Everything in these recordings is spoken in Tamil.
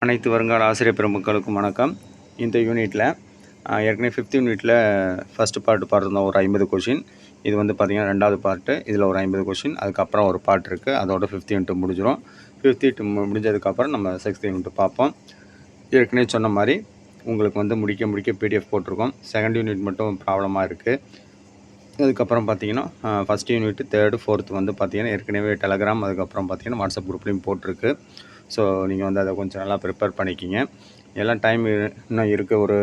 அனைத்து வருங்கால ஆசிரியர் பெருமக்களுக்கும் வணக்கம். இந்த யூனிட்டில் ஏற்கனவே 5th யூனிட்டில் ஃபஸ்ட்டு பார்ட் பார்த்துருந்தோம், ஒரு 50 கொஷின். இது வந்து பார்த்திங்கன்னா 2வது பார்ட்டு. இதில் ஒரு 50 கொஷின், அதுக்கப்புறம் ஒரு பார்ட் இருக்குது. அதோட 5th யூனிட் முடிஞ்சிடும். 5th யூனிட் முடிஞ்சதுக்கப்புறம் நம்ம 6th யூனிட் பார்ப்போம். ஏற்கனவே சொன்ன மாதிரி உங்களுக்கு வந்து முடிக்க PDF போட்டிருக்கோம். 2nd யூனிட் மட்டும் ப்ராப்ளமாக இருக்குது. அதுக்கப்புறம் பார்த்திங்கன்னா ஃபஸ்ட் யூனிட் 3rd 4th வந்து பார்த்திங்கன்னா ஏற்கனவே டெலகிராம், அதுக்கப்புறம் பார்த்திங்கன்னா வாட்ஸ்அப் குரூப்லேயும் போட்டிருக்கு. ஸோ நீங்கள் வந்து அதை கொஞ்சம் நல்லா ப்ரிப்பேர் பண்ணிக்கிங்க. எல்லாம் டைம் இன்னும் இருக்குது, ஒரு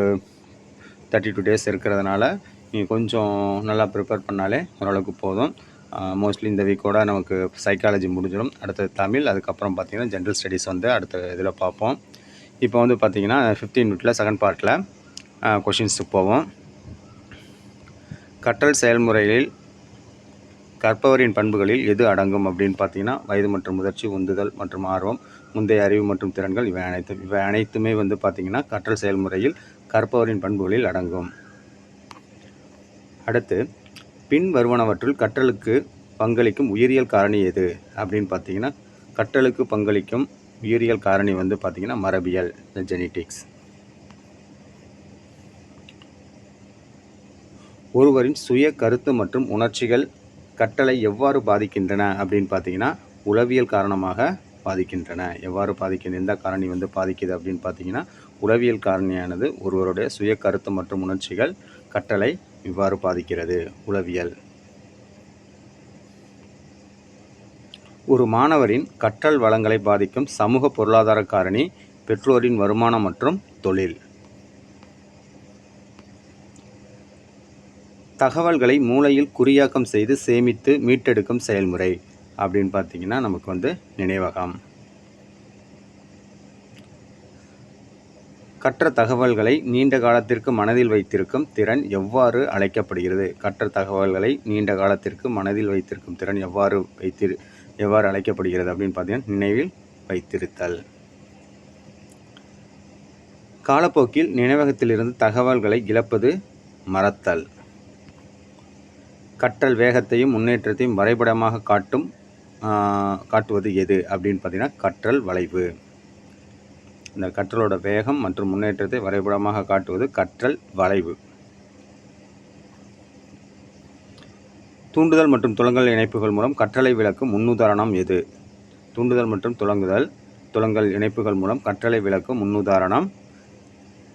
32 டேஸ் இருக்கிறதுனால நீங்கள் கொஞ்சம் நல்லா ப்ரிப்பேர் பண்ணாலே ஓரளவுக்கு போதும். மோஸ்ட்லி இந்த வீக்கோட நமக்கு சைக்காலஜி முடிஞ்சிடும். அடுத்தது தமிழ், அதுக்கப்புறம் பார்த்திங்கன்னா ஜென்ரல் ஸ்டடீஸ் வந்து அடுத்த இதில் பார்ப்போம். இப்போ வந்து பார்த்திங்கன்னா 5th யூனிட்டில் 2nd பார்ட்டில் கொஷின்ஸுக்கு போவோம். கற்றல் செயல்முறையில் கற்பவரின் பண்புகளில் எது அடங்கும் அப்படின்னு பார்த்தீங்கன்னா, வயது மற்றும் முதிர்ச்சி, உந்துதல் மற்றும் ஆர்வம், முந்தைய அறிவு மற்றும் திறன்கள், இவை அனைத்துமே வந்து பார்த்திங்கன்னா கற்றல் செயல்முறையில் கற்பவரின் பண்புகளில் அடங்கும். அடுத்து, பின் வருவனவற்றுள் கற்றலுக்கு பங்களிக்கும் உயிரியல் காரணி எது அப்படின்னு பார்த்தீங்கன்னா, கற்றலுக்கு பங்களிக்கும் உயிரியல் காரணி வந்து பார்த்திங்கன்னா மரபியல், ஜெனட்டிக்ஸ். ஒருவரின் சுய கருத்து மற்றும் உணர்ச்சிகள் கற்றலை எவ்வாறு பாதிக்கின்றன அப்படின்னு பார்த்தீங்கன்னா, உளவியல் காரணமாக பாதிக்கின்றன. எவ்வாறு பாதிக்கின்ற எந்த காரணி வந்து பாதிக்குது அப்படின்னு பார்த்தீங்கன்னா, உளவியல் காரணியானது ஒருவருடைய சுய கருத்து மற்றும் உணர்ச்சிகள் கற்றலை இவ்வாறு பாதிக்கிறது. உளவியல். ஒரு மாணவரின் கற்றல் வளங்களை பாதிக்கும் சமூக பொருளாதார காரணி பெற்றோரின் வருமானம் மற்றும் தொழில். தகவல்களை மூளையில் குறியாக்கம் செய்து சேமித்து மீட்டெடுக்கும் செயல்முறை அப்படின்னு பார்த்தீங்கன்னா நமக்கு வந்து நினைவகம். கற்ற தகவல்களை நீண்ட காலத்திற்கு மனதில் வைத்திருக்கும் திறன் எவ்வாறு அழைக்கப்படுகிறது? கற்ற தகவல்களை நீண்ட காலத்திற்கு மனதில் வைத்திருக்கும் திறன் எவ்வாறு அழைக்கப்படுகிறது அப்படின்னு பார்த்தீங்கன்னா நினைவில் வைத்திருத்தல். காலப்போக்கில் நினைவகத்திலிருந்து தகவல்களை இழப்பது மறத்தல். கற்றல் வேகத்தையும் முன்னேற்றத்தையும் வரைபடமாக காட்டுவது எது அப்படின்னு பார்த்தீங்கன்னா கற்றல் வளைவு. இந்த கற்றலோட வேகம் மற்றும் முன்னேற்றத்தை வரைபடமாக காட்டுவது கற்றல் வளைவு. தூண்டுதல் மற்றும் துலங்கல் இணைப்புகள் மூலம் கற்றலை விளக்கும் முன்னுதாரணம் எது? தூண்டுதல் மற்றும் துலங்கல் இணைப்புகள் மூலம் கற்றலை விளக்கும் முன்னுதாரணம்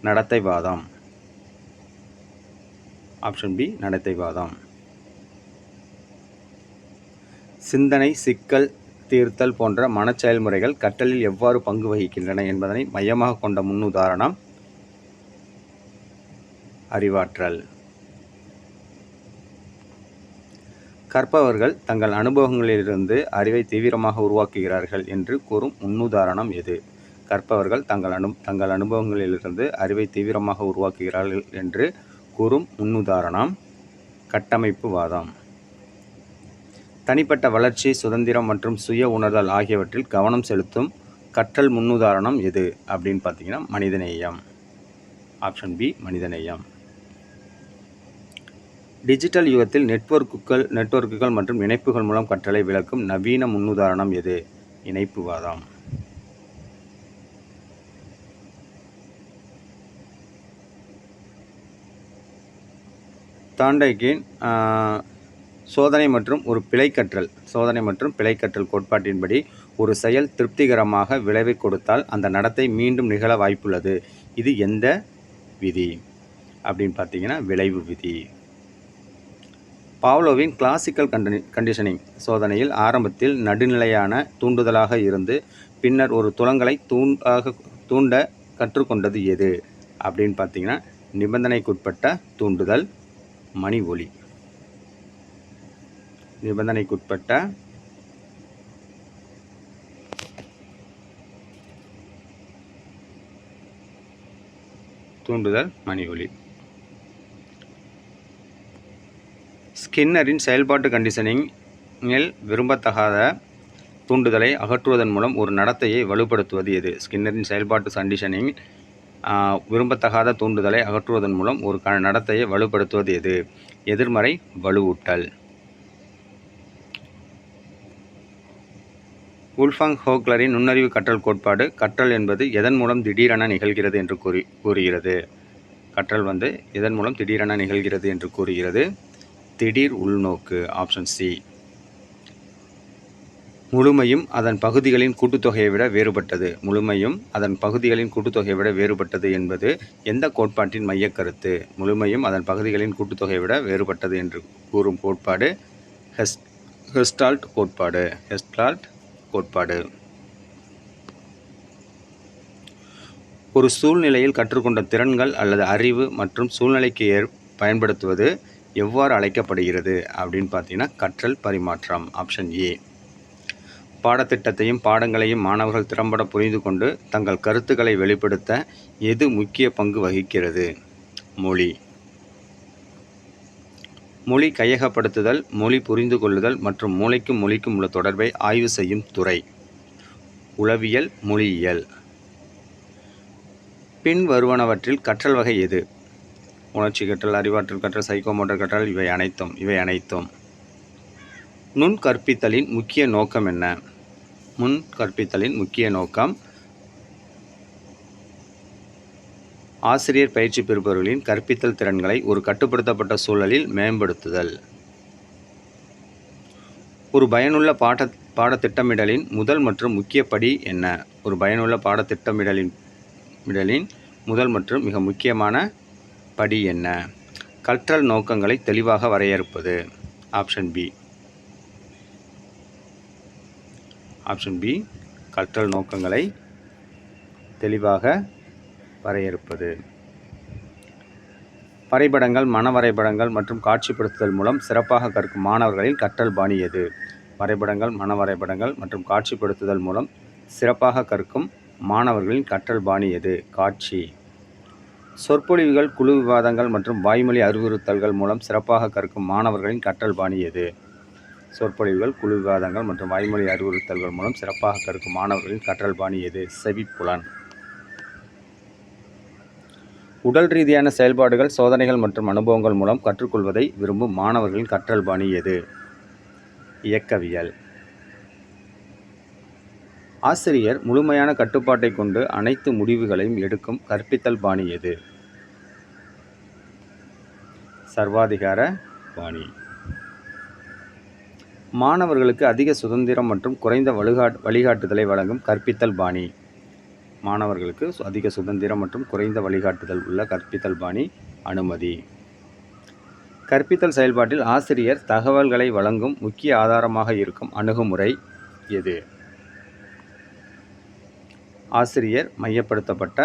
நடத்தைவாதம். Option B, நடத்தைவாதம். சிந்தனை, சிக்கல் தீர்த்தல் போன்ற மனச்செயல்முறைகள் கற்றலில் எவ்வாறு பங்கு வகிக்கின்றன என்பதனை மையமாக கொண்ட முன்னுதாரணம் அறிவாற்றல். கற்பவர்கள் தங்கள் அனுபவங்களிலிருந்து அறிவை தீவிரமாக உருவாக்குகிறார்கள் என்று கூறும் முன்னுதாரணம் எது? கற்பவர்கள் தங்கள் அனுபவங்களிலிருந்து அறிவை தீவிரமாக உருவாக்குகிறார்கள் என்று கூறும் முன்னுதாரணம் கட்டமைப்புவாதம். தனிப்பட்ட வளர்ச்சி, சுதந்திரம் மற்றும் சுய உணர்தல் ஆகியவற்றில் கவனம் செலுத்தும் கற்றல் முன்னுதாரணம் எது அப்படின்னு பார்த்தீங்கன்னா மனிதநேயம். ஆப்ஷன் பி, மனிதநேயம். டிஜிட்டல் யுகத்தில் நெட்வொர்க்குகள் மற்றும் இணைப்புகள் மூலம் கற்றலை விளக்கும் நவீன முன்னுதாரணம் எது? இணைப்புவாதம். தாண்டைக்கின் சோதனை மற்றும் பிழை கற்றல் கோட்பாட்டின்படி ஒரு செயல் திருப்திகரமாக விளைவை கொடுத்தால் அந்த நடத்தை மீண்டும் நிகழ வாய்ப்புள்ளது. இது எந்த விதி அப்படின்னு பார்த்தீங்கன்னா விளைவு விதி. பாவ்லோவின் கிளாசிக்கல் கண்டிஷனிங் சோதனையில் ஆரம்பத்தில் நடுநிலையான தூண்டுதலாக இருந்து பின்னர் ஒரு துலங்கலை தூண்ட கற்றுக்கொண்டது எது அப்படின்னு பார்த்தீங்கன்னா நிபந்தனைக்குட்பட்ட தூண்டுதல், மணி ஒலி. நிபந்தனைக்குட்பட்ட தூண்டுதல், மணி ஒலி. ஸ்கின்னரின் செயல்பாட்டு கண்டிஷனிங்கில் விரும்பத்தகாத தூண்டுதலை அகற்றுவதன் மூலம் ஒரு நடத்தையை வலுப்படுத்துவது எது? ஸ்கின்னரின் செயல்பாட்டு கண்டிஷனிங் விரும்பத்தகாத தூண்டுதலை அகற்றுவதன் மூலம் ஒரு நடத்தையை வலுப்படுத்துவது எது? எதிர்மறை வலுவூட்டல். உல்ஃபாங் ஹோக்லரின் நுண்ணறிவு கற்றல் கோட்பாடு கற்றல் என்பது எதன் மூலம் திடீரென நிகழ்கிறது என்று கூறுகிறது. கற்றல் எதன் மூலம் திடீரென நிகழ்கிறது என்று கூறுகிறது. திடீர் உள்நோக்கு, ஆப்ஷன் சி. முழுமையும் அதன் பகுதிகளின் கூட்டுத்தொகையை விட வேறுபட்டது. முழுமையும் அதன் பகுதிகளின் கூட்டுத்தொகையை விட வேறுபட்டது என்பது எந்த கோட்பாட்டின் மையக்கருத்து? முழுமையும் அதன் பகுதிகளின் கூட்டுத்தொகையை விட வேறுபட்டது என்று கூறும் கோட்பாடு கெஸ்டால்ட் கோட்பாடு. கெஸ்டால்ட் கோட்பாடு. ஒரு சூழ்நிலையில் கற்றுக்கொண்ட திறன்கள் அல்லது அறிவு மற்றும் சூழ்நிலைக்கு பயன்படுத்துவது எவ்வாறு அழைக்கப்படுகிறது அப்படின்னு பார்த்தீங்கன்னா கற்றல் பரிமாற்றம், ஆப்ஷன் ஏ. பாடத்திட்டத்தையும் பாடங்களையும் மாணவர்கள் திறம்பட புரிந்து கொண்டு தங்கள் கருத்துக்களை வெளிப்படுத்த எது முக்கிய பங்கு வகிக்கிறது? மொழி. மொழி கையகப்படுத்துதல், மொழி புரிந்து கொள்ளுதல் மற்றும் மூளைக்கும் மொழிக்கும் உள்ள தொடர்பை ஆய்வு செய்யும் துறை உளவியல், மொழியியல். பின் வருவனவற்றில் கற்றல் வகை எது? உணர்ச்சி கற்றல், அறிவாற்றல் கற்றல், சைக்கோமோட்டர் கற்றல், இவை அனைத்தும். நுண் கற்பித்தலின் முக்கிய நோக்கம் என்ன? முன் கற்பித்தலின் முக்கிய நோக்கம் ஆசிரியர் பயிற்சி பெறுபவர்களின் கற்பித்தல் திறன்களை ஒரு கட்டுப்படுத்தப்பட்ட சூழலில் மேம்படுத்துதல். ஒரு பயனுள்ள பாடத்திட்டமிடலின் முதல் மற்றும் முக்கிய படி என்ன? ஒரு பயனுள்ள பாடத்திட்டமிடலின் முதல் மற்றும் மிக முக்கியமான படி என்ன? கற்றல் நோக்கங்களை தெளிவாக வரையறுப்பது, ஆப்ஷன் பி. ஆப்ஷன் பி, கற்றல் நோக்கங்களை தெளிவாக வரையறுப்பது. வரைபடங்கள், மன வரைபடங்கள் மற்றும் காட்சிப்படுத்துதல் மூலம் சிறப்பாக கற்கும் மாணவர்களின் கற்றல் பாணி எது? வரைபடங்கள், மன வரைபடங்கள் மற்றும் காட்சிப்படுத்துதல் மூலம் சிறப்பாக கற்கும் மாணவர்களின் கற்றல் பாணி எது? காட்சி. சொற்பொழிவுகள், குழு விவாதங்கள் மற்றும் வாய்மொழி அறிவுறுத்தல்கள் மூலம் சிறப்பாக கற்கும் மாணவர்களின் கற்றல் பாணி எது? சொற்பொழிவுகள், குழு விவாதங்கள் மற்றும் வாய்மொழி அறிவுறுத்தல்கள் மூலம் சிறப்பாக கற்கும் மாணவர்களின் கற்றல் பாணி எது? செவிப்புலன். உடல் ரீதியான செயல்பாடுகள், சோதனைகள் மற்றும் அனுபவங்கள் மூலம் கற்றுக்கொள்வதை விரும்பும் மாணவர்களின் கற்றல் பாணி எது? இயக்கவியல். ஆசிரியர் முழுமையான கட்டுப்பாட்டை கொண்டு அனைத்து முடிவுகளையும் எடுக்கும் கற்பித்தல் பாணி எது? சர்வாதிகார பாணி. மாணவர்களுக்கு அதிக சுதந்திரம் மற்றும் குறைந்த வழிகாட்டுதலை வழங்கும் கற்பித்தல் பாணி. மாணவர்களுக்கு அதிக சுதந்திரம் மற்றும் குறைந்த வழிகாட்டுதல் உள்ள கற்பித்தல் பாணி அனுமதி. கற்பித்தல் செயல்பாட்டில் ஆசிரியர் தகவல்களை வழங்கும் முக்கிய ஆதாரமாக இருக்கும் அணுகுமுறை எது? ஆசிரியர் மையப்படுத்தப்பட்ட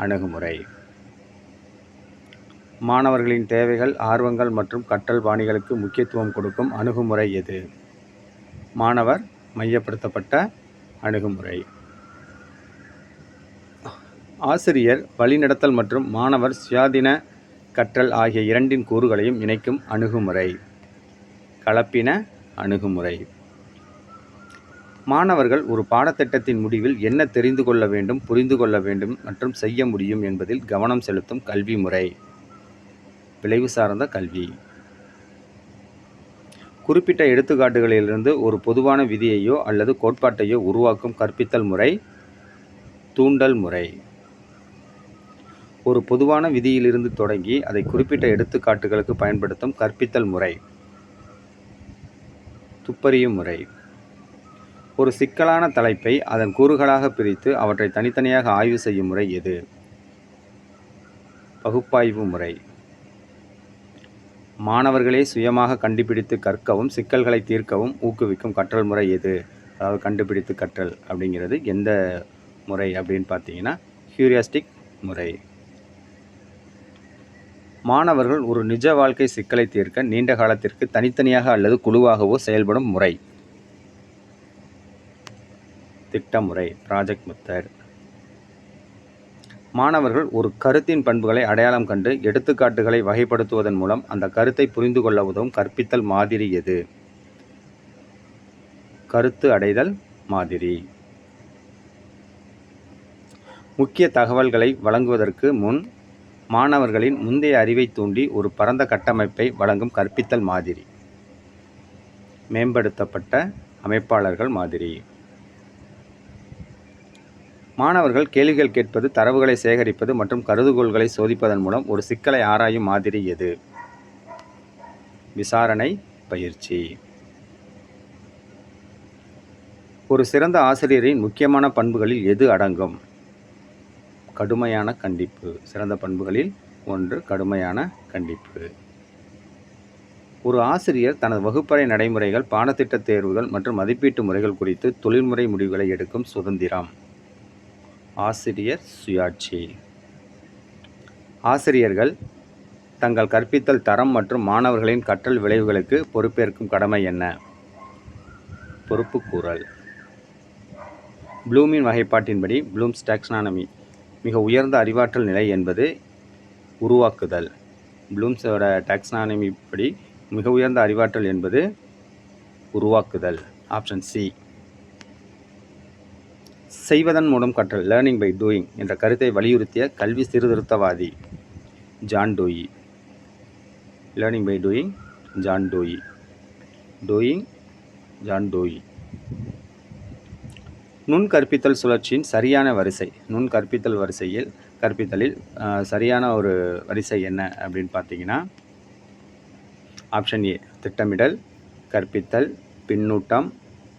அணுகுமுறை. மாணவர்களின் தேவைகள், ஆர்வங்கள் மற்றும் கற்றல் பாணிகளுக்கு முக்கியத்துவம் கொடுக்கும் அணுகுமுறை எது? மாணவர் மையப்படுத்தப்பட்ட அணுகுமுறை. ஆசிரியர் வழிநடத்தல் மற்றும் மாணவர் சுயாதீன கற்றல் ஆகிய இரண்டின் கூறுகளையும் இணைக்கும் அணுகுமுறை கலப்பின அணுகுமுறை. மாணவர்கள் ஒரு பாடத்திட்டத்தின் முடிவில் என்ன தெரிந்து கொள்ள வேண்டும், புரிந்து கொள்ள வேண்டும் மற்றும் செய்ய முடியும் என்பதில் கவனம் செலுத்தும் கல்வி முறை விளைவு சார்ந்த கல்வி. குறிப்பிட்ட எடுத்துக்காட்டுகளிலிருந்து ஒரு பொதுவான விதியையோ அல்லது கோட்பாட்டையோ உருவாக்கும் கற்பித்தல் முறை தூண்டல் முறை. ஒரு பொதுவான விதியிலிருந்து தொடங்கி அதை குறிப்பிட்ட எடுத்துக்காட்டுகளுக்கு பயன்படுத்தும் கற்பித்தல் முறை துப்பறியும் முறை. ஒரு சிக்கலான தலைப்பை அதன் கூறுகளாக பிரித்து அவற்றை தனித்தனியாக ஆய்வு செய்யும் முறை எது? பகுப்பாய்வு முறை. மாணவர்களே சுயமாக கண்டுபிடித்து கற்கவும் சிக்கல்களை தீர்க்கவும் ஊக்குவிக்கும் கற்றல் முறை எது? அதாவது கண்டுபிடித்து கற்றல் அப்படிங்கிறது எந்த முறை அப்படின்னு பார்த்தீங்கன்னா ஹியூரிஸ்டிக் முறை. மாணவர்கள் ஒரு நிஜ வாழ்க்கை சிக்கலை தீர்க்க நீண்ட காலத்திற்கு தனித்தனியாக அல்லது குழுவாகவோ செயல்படும் முறை திட்டமுறை ப்ராஜெக்ட் மெத்தட். மாணவர்கள் ஒரு கருத்தின் பண்புகளை அடையாளம் கண்டு எடுத்துக்காட்டுகளை வகைப்படுத்துவதன் மூலம் அந்த கருத்தை புரிந்து கொள்ள உதவும் கற்பித்தல் மாதிரி எது? கருத்து அடைதல் மாதிரி. முக்கிய தகவல்களை வழங்குவதற்கு முன் மாணவர்களின் முந்தைய அறிவை தூண்டி ஒரு பரந்த கட்டமைப்பை வழங்கும் கற்பித்தல் மாதிரி மேம்படுத்தப்பட்ட அமைப்பாளர்கள் மாதிரி. மாணவர்கள் கேள்விகள் கேட்பது, தரவுகளை சேகரிப்பது மற்றும் கருதுகோள்களை சோதிப்பதன் மூலம் ஒரு சிக்கலை ஆராயும் மாதிரி எது? விசாரணை பயிற்சி. ஒரு சிறந்த ஆசிரியரின் முக்கியமான பண்புகளில் எது அடங்கும்? கடுமையான கண்டிப்பு. சிறந்த பண்புகளில் ஒன்று கடுமையான கண்டிப்பு. ஒரு ஆசிரியர் தனது வகுப்பறை நடைமுறைகள், பாடத்திட்ட தேர்வுகள் மற்றும் மதிப்பீட்டு முறைகள் குறித்து தொழில்முறை முடிவுகளை எடுக்கும் சுதந்திரம். ஆசிரியர் சுயாட்சி. ஆசிரியர்கள் தங்கள் கற்பித்தல் தரம் மற்றும் மாணவர்களின் கற்றல் விளைவுகளுக்கு பொறுப்பேற்கும் கடமை என்ன? பொறுப்புக்கூறல். ப்ளூமின் வகைப்பாட்டின்படி ப்ளூம்ஸ் டாக்ஸானமி மிக உயர்ந்த அறிவாற்றல் நிலை என்பது உருவாக்குதல். ப்ளூம்ஸோட டாக்ஸானமி படி மிக உயர்ந்த அறிவாற்றல் என்பது உருவாக்குதல். Option C. செய்வதன் மூலம் கற்றல், லேர்னிங் பை டூயிங் என்ற கருத்தை வலியுறுத்திய கல்வி சீர்திருத்தவாதி John Dewey. Learning by doing John Dewey. Doing John Dewey. நுண் கற்பித்தல் சுழற்சியின் சரியான வரிசை. நுண் கற்பித்தல் கற்பித்தலில் சரியான ஒரு வரிசை என்ன அப்படின்னு பார்த்தீங்கன்னா, ஆப்ஷன் ஏ திட்டமிடல், கற்பித்தல், பின்னூட்டம்,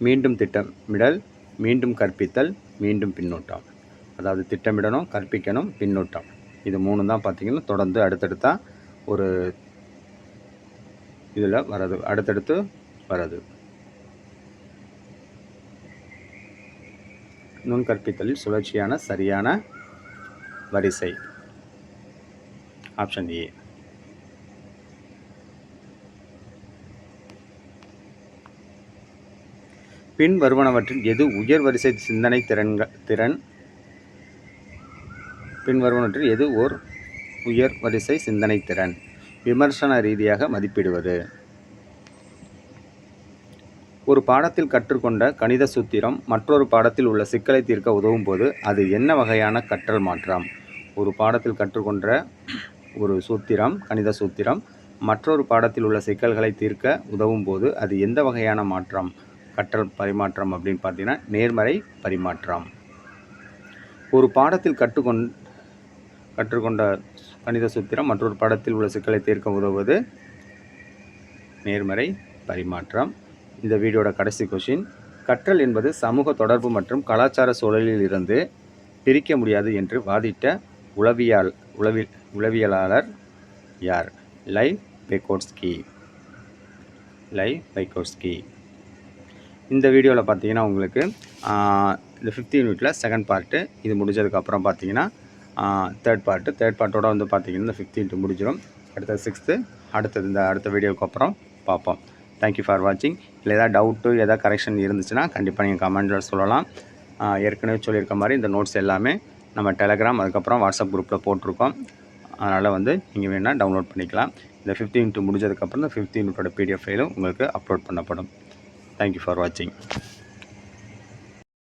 மீண்டும் திட்டமிடல், மீண்டும் கற்பித்தல், மீண்டும் பின்னூட்டம். அதாவது திட்டமிடணும், கற்பிக்கணும், பின்னூட்டம். இது 3 தான் பார்த்தீங்கன்னா தொடர்ந்து அடுத்தடுத்தா ஒரு இதில் வர்றது, அடுத்தடுத்து வர்றது. நுண்கற்பித்தலில் சுழற்சியான சரியான வரிசை. Option A. பின் வருவனவற்றில் எது உயர் வரிசை சிந்தனை திறன்? பின்வருவனவற்றில் எது ஓர் உயர் வரிசை சிந்தனை திறன்? விமர்சன ரீதியாக மதிப்பிடுவது. ஒரு பாடத்தில் கற்றுக்கொண்ட கணித சூத்திரம் மற்றொரு பாடத்தில் உள்ள சிக்கலை தீர்க்க உதவும் போது அது என்ன வகையான கற்றல் மாற்றம்? ஒரு பாடத்தில் கற்றுக்கொண்ட ஒரு சூத்திரம், கணித சூத்திரம், மற்றொரு பாடத்தில் உள்ள சிக்கல்களை தீர்க்க உதவும் போது அது எந்த வகையான மாற்றம், கற்றல் பரிமாற்றம் அப்படின்னு பார்த்தீங்கன்னா நேர்மறை பரிமாற்றம். ஒரு பாடத்தில் கற்றுக்கொண்ட கணித சூத்திரம் மற்றொரு பாடத்தில் உள்ள சிக்கலை தீர்க்க உதவுவது நேர்மறை பரிமாற்றம். இந்த வீடியோட கடைசி கொஷின், கற்றல் என்பது சமூக தொடர்பு மற்றும் கலாச்சார சூழலில் இருந்து பிரிக்க முடியாது என்று வாதிட்ட உளவியலாளர் யார்? லைவ் வைகோட்ஸ்கி. இந்த வீடியோவில் பார்த்தீங்கன்னா உங்களுக்கு இந்த 5th யூனிட்டில் செகண்ட் பார்ட்டு இது முடிஞ்சதுக்கப்புறம் பார்த்தீங்கன்னா தேர்ட் பார்ட்டோட வந்து பார்த்தீங்கன்னா இந்த 5th யூனிட் முடிஞ்சிடும். அடுத்தது 6th, அடுத்த வீடியோவுக்கு அப்புறம் பார்ப்போம். தேங்க்யூ ஃபார் வாட்சிங். இல்லை ஏதாவது டவுட்டு, எதாவது கரெக்ஷன் இருந்துச்சுன்னா கண்டிப்பாக நீங்கள் கமெண்ட்டில் சொல்லலாம். ஏற்கனவே சொல்லியிருக்க மாதிரி இந்த நோட்ஸ் எல்லாமே நம்ம டெலகிராம் அதுக்கப்புறம் வாட்ஸ்அப் குரூப்பில் போட்டிருக்கோம். அதனால் வந்து நீங்கள் வேணால் டவுன்லோட் பண்ணிக்கலாம். இந்த 5th யூனிட் முடிஞ்சதுக்கப்புறம் இந்த 5th யூனிட்டோட PDF ஃபைலும் உங்களுக்கு அப்லோட் பண்ணப்படும். தேங்க்யூ ஃபார் வாட்சிங்.